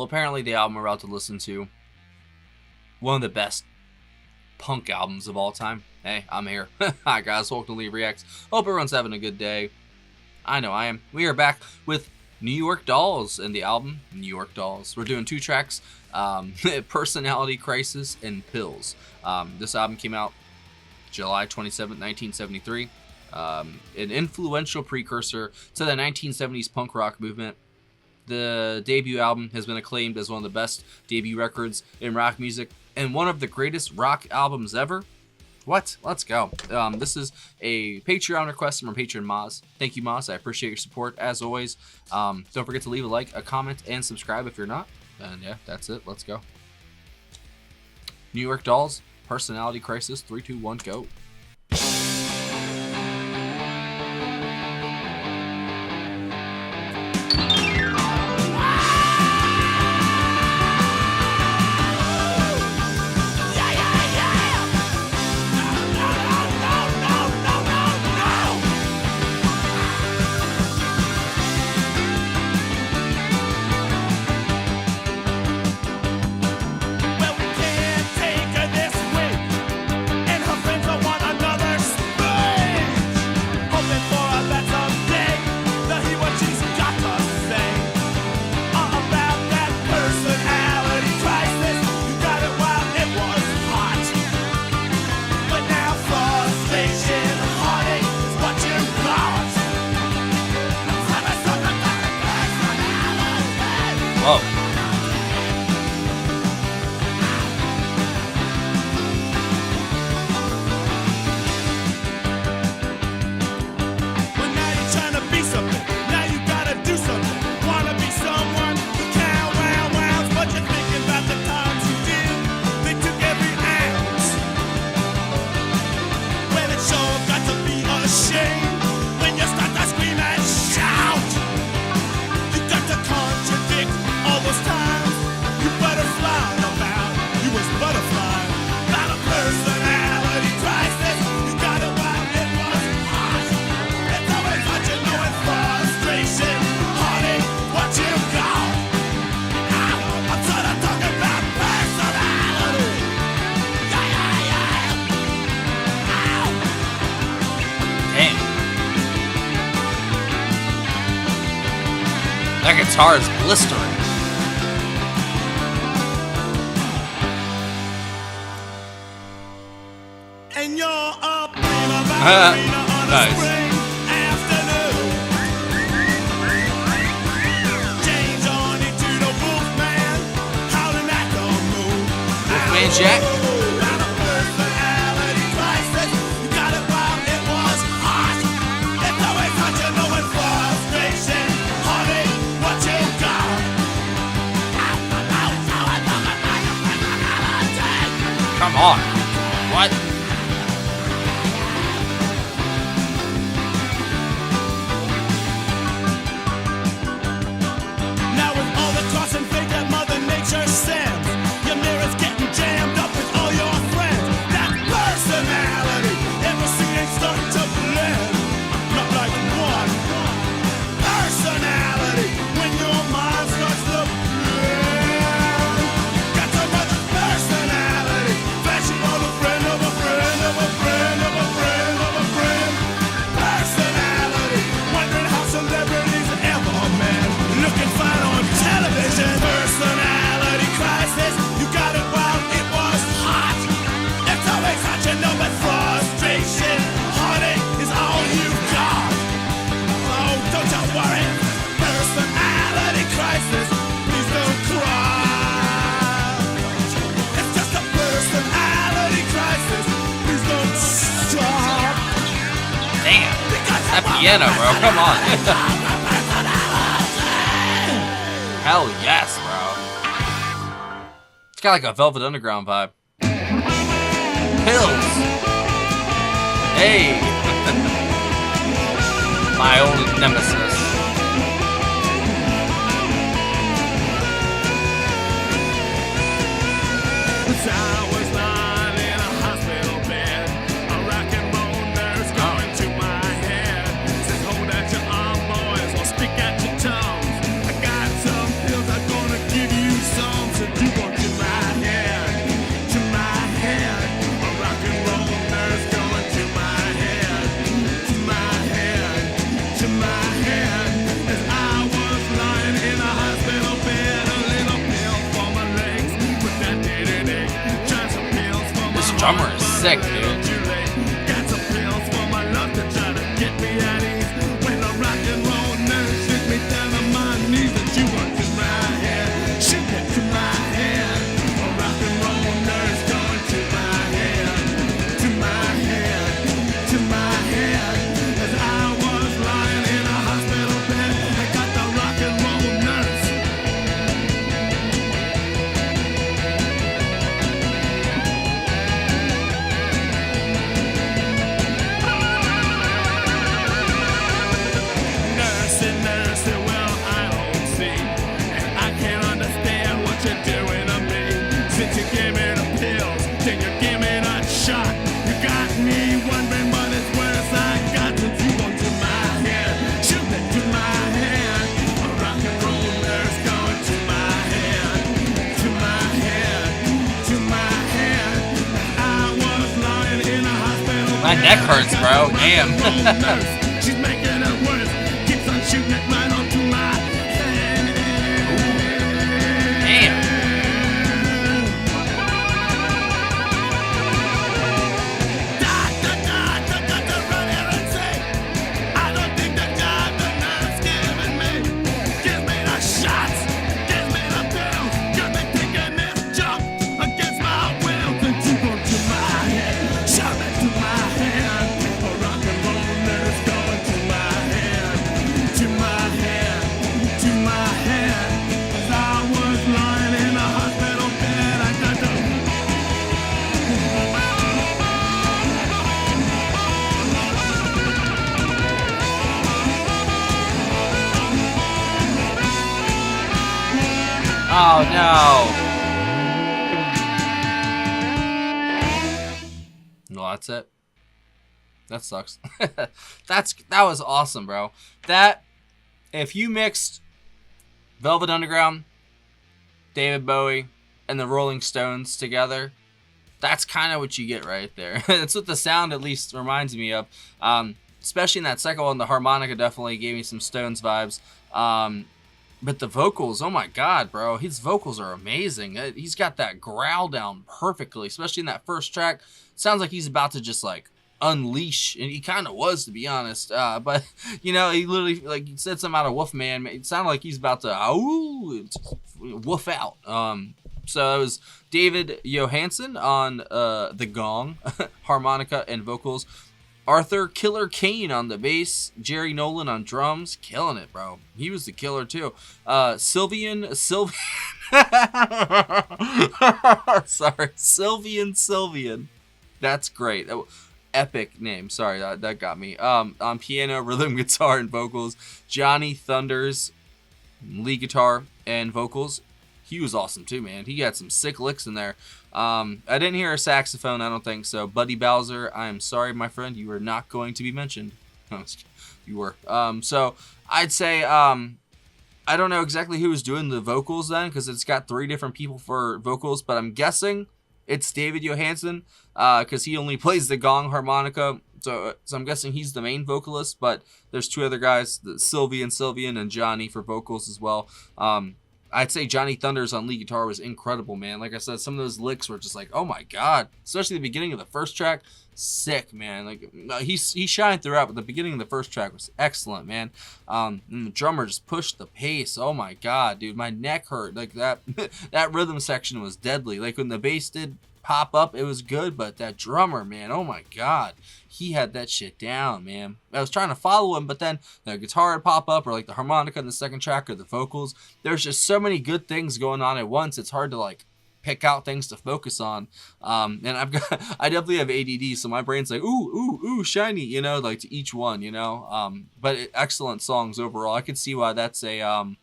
Well, apparently the album we're about to listen to, one of the best punk albums of all time. Hey, I'm here. Hi guys, welcome to Lee Reacts. Hope everyone's having a good day. I know I am. We are back with New York Dolls and the album New York Dolls. We're doing 2 tracks, Personality Crisis and Pills. This album came out July 27, 1973. An influential precursor to the 1970s punk rock movement. The debut album has been acclaimed as one of the best debut records in rock music and one of the greatest rock albums ever. What? Let's go. This is a Patreon request from our patron Maz. Thank you, Maz. I appreciate your support as always. Don't forget to leave a like, a comment, and subscribe if you're not. And yeah, that's it. Let's go. New York Dolls, Personality Crisis, 3, 2, 1, go. Whoa. Well, now you're trying to be something. Now you gotta do something. Wanna be someone who can wow, but you're thinking about the times you did. They took every ounce. Well, it sure got to be a shame when you start to scream and shout. You got to contradict all those times. You butterfly about, you was butterfly. Not a personality crisis. You got it while it was hot. It's always what you know in frustration. Heartache, what you got. I'm sort of talking about personality. Yeah. Damn. That guitar is blistering. And you're a prima ballerina on a Nice. spring afternoon. Change on into the Wolfman, howling at the moon. Wolfman Jack. Not a personality crisis. You got it while it was hot. It's always hot, you know, in frustration. Heartache, what you got. Come on. What? Now with all the toss and fake that Mother Nature sends, your mirror's getting jammed up with all your friends. That personality, everything ain't starting to blend. Not like one personality when your mind starts to blend. Got some other personality, flashing on a friend of a friend of a friend of a friend of a friend. Personality, wondering how celebrities ever met. Looking fine on television. Personality crisis. You got it while it was hot. It's always hot, you know, but frustration, heartache is all you got. Oh, don't you worry. Personality crisis. Please don't cry. It's just a personality crisis. Please don't stop. Damn. Because That piano, bro. Come on. Hell yes, bro. It's got like a Velvet Underground vibe. Pills. Hey. My old nemesis. I was lying in a hospital bed, a rock and roll nurse going to my head. Says, hold at your arm, boys, or speak at your tongues. I got some pills I'm gonna give you sick, dude. Got some pills for my love to try to get me at ease. When the rock and roll nurse shoot me down on my knees, and you want to my head, shoot it to my head. A rock and roll nurse going to my head, to my head, to my head. As I was lying in a hospital bed, I got the rock and roll nurse. Nursing, well, I don't see. And I can't understand what you're doing to me. Since you gave me the pills, then you give me the shot. You got me wondering, but it's worse I got to you onto my head. Shoot it to my head. A rock and roll nurse going to my head. To my head. To my head. I was lying in a hospital. My neck hurts, bro. Damn. Nurse, she's making it worse. Keeps on shooting it right onto my head. Damn. Doctor, run here and say, I don't think the job the nurse giving me. Give me the shots, give me the pills. Got me taking this jump against my will. Then you go to my head, shove it to my head. A rock and roll nurse going to my head, to my head, to my head. As I was lying in a hospital bed, I got the Oh no. No, that's it. That sucks. That was awesome, bro. That, if you mixed Velvet Underground, David Bowie, and the Rolling Stones together, that's kind of what you get right there. That's what the sound at least reminds me of. Especially in that second one, the harmonica definitely gave me some Stones vibes. But the vocals, oh my god, bro. His vocals are amazing. He's got that growl down perfectly, especially in that first track. Sounds like he's about to just like unleash, and he kind of was, to be honest. But you know, he literally, like, he said something out of Wolfman. It sounded like he's about to woof out. So it was David Johansen on the gong, harmonica, and vocals. Arthur Killer Kane on the bass. Jerry Nolan on drums. Killing it, bro. He was the killer, too. Sylvian. That's great. Epic name. Sorry, that got me. On piano, rhythm guitar, and vocals. Johnny Thunders, lead guitar and vocals. He was awesome, too, man. He had some sick licks in there. I didn't hear a saxophone, I don't think so. Buddy Bowser, I am sorry, my friend. You are not going to be mentioned. You were. So I'd say, I don't know exactly who was doing the vocals then, because it's got 3 different people for vocals, but I'm guessing it's David Johansen, because he only plays the gong harmonica. So I'm guessing he's the main vocalist, but there's 2 other guys, Sylvian and Johnny, for vocals as well. I'd say Johnny Thunders on lead guitar was incredible, man. Like I said, some of those licks were just like, oh my god. Especially the beginning of the first track, sick, man. Like, he shined throughout, but the beginning of the first track was excellent, man. And the drummer just pushed the pace. Oh my god, dude, my neck hurt. Like that that rhythm section was deadly. Like when the bass did pop up, it was good, but that drummer, man, oh my god, he had that shit down, man. I was trying to follow him, but then the guitar would pop up, or like the harmonica in the second track, or the vocals. There's just so many good things going on at once. It's hard to like pick out things to focus on. And I definitely have ADD, so my brain's like, ooh, shiny, you know, like to each one, you know. But excellent songs overall. I could see why that's a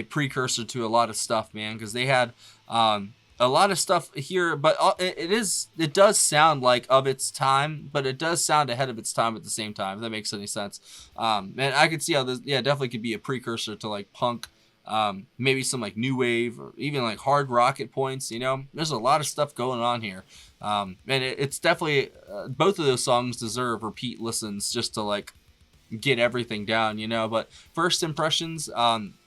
precursor to a lot of stuff, man, because they had a lot of stuff here, but it does sound like of its time, but it does sound ahead of its time at the same time, if that makes any sense. And I could see how this, definitely could be a precursor to like punk, maybe some like new wave, or even like hard rock at points, you know. There's a lot of stuff going on here. And it's definitely, both of those songs deserve repeat listens just to like get everything down, you know. But first impressions,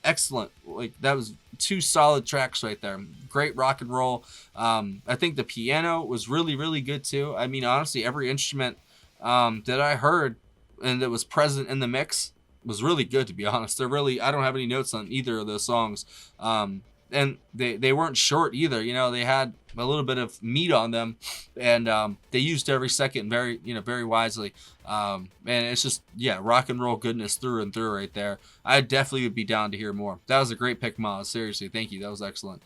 excellent. Like, that was 2 solid tracks right there. Great rock and roll. I think the piano was really, really good too. I mean, honestly, every instrument that I heard and that was present in the mix was really good, to be honest. They're really, I don't have any notes on either of those songs. And they weren't short either. You know, they had a little bit of meat on them, and they used every second very, you know, very wisely. And it's just, yeah, rock and roll goodness through and through right there. I definitely would be down to hear more. That was a great pick, Moz. Seriously, thank you. That was excellent.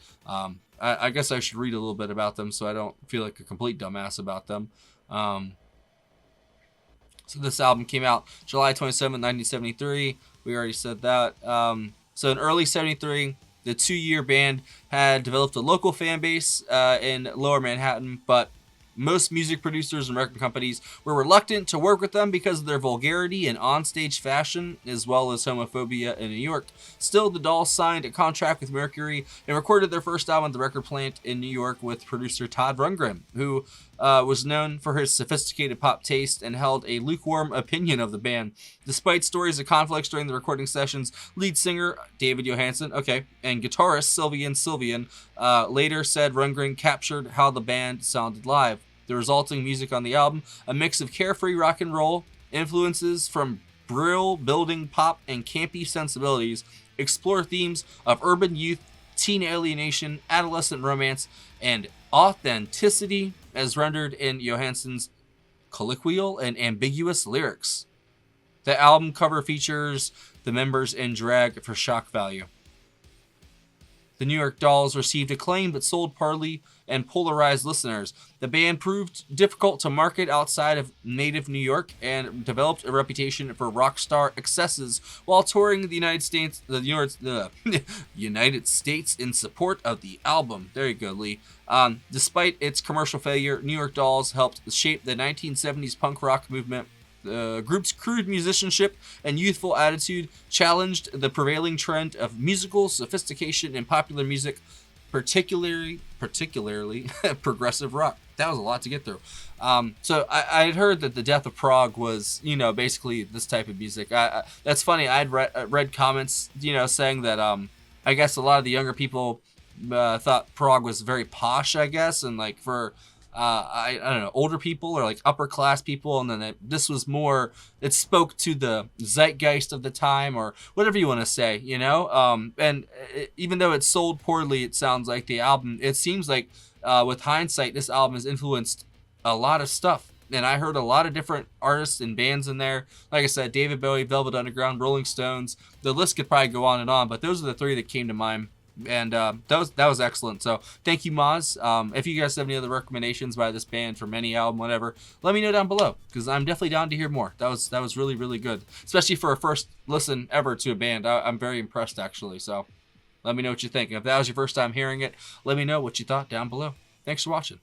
I guess I should read a little bit about them so I don't feel like a complete dumbass about them. So this album came out July 27, 1973. We already said that. So in early 73, the 2-year band had developed a local fan base in Lower Manhattan, but most music producers and record companies were reluctant to work with them because of their vulgarity and onstage fashion, as well as homophobia in New York. Still, the Dolls signed a contract with Mercury and recorded their first album at the record plant in New York with producer Todd Rundgren, who was known for his sophisticated pop taste and held a lukewarm opinion of the band. Despite stories of conflicts during the recording sessions, lead singer David Johansen, and guitarist Sylvian later said Rundgren captured how the band sounded live. The resulting music on the album, a mix of carefree rock and roll, influences from brill-building pop and campy sensibilities, explore themes of urban youth, teen alienation, adolescent romance, and authenticity as rendered in Johansen's colloquial and ambiguous lyrics. The album cover features the members in drag for shock value. The New York Dolls received acclaim but sold poorly and polarized listeners. The band proved difficult to market outside of native New York and developed a reputation for rock star excesses while touring the United States in support of the album. There you go, Lee. Despite its commercial failure, New York Dolls helped shape the 1970s punk rock movement. The group's crude musicianship and youthful attitude challenged the prevailing trend of musical sophistication in popular music, particularly progressive rock. That was a lot to get through. So I had heard that the death of prog was, you know, basically this type of music. That's funny. I had read comments, you know, saying that I guess a lot of the younger people thought prog was very posh, I guess, and like for I don't know, older people or like upper class people, and then this was more, it spoke to the zeitgeist of the time or whatever you want to say, you know. Even though it sold poorly, it sounds like the album, it seems like with hindsight, this album has influenced a lot of stuff. And I heard a lot of different artists and bands in there. Like I said, David Bowie, Velvet Underground, Rolling Stones. The list could probably go on and on, but those are the 3 that came to mind. And that was excellent. So thank you, Moz. If you guys have any other recommendations by this band from any album, whatever, let me know down below, because I'm definitely down to hear more. That was really, really good, especially for a first listen ever to a band. I'm very impressed, actually. So let me know what you think. If that was your first time hearing it, let me know what you thought down below. Thanks for watching.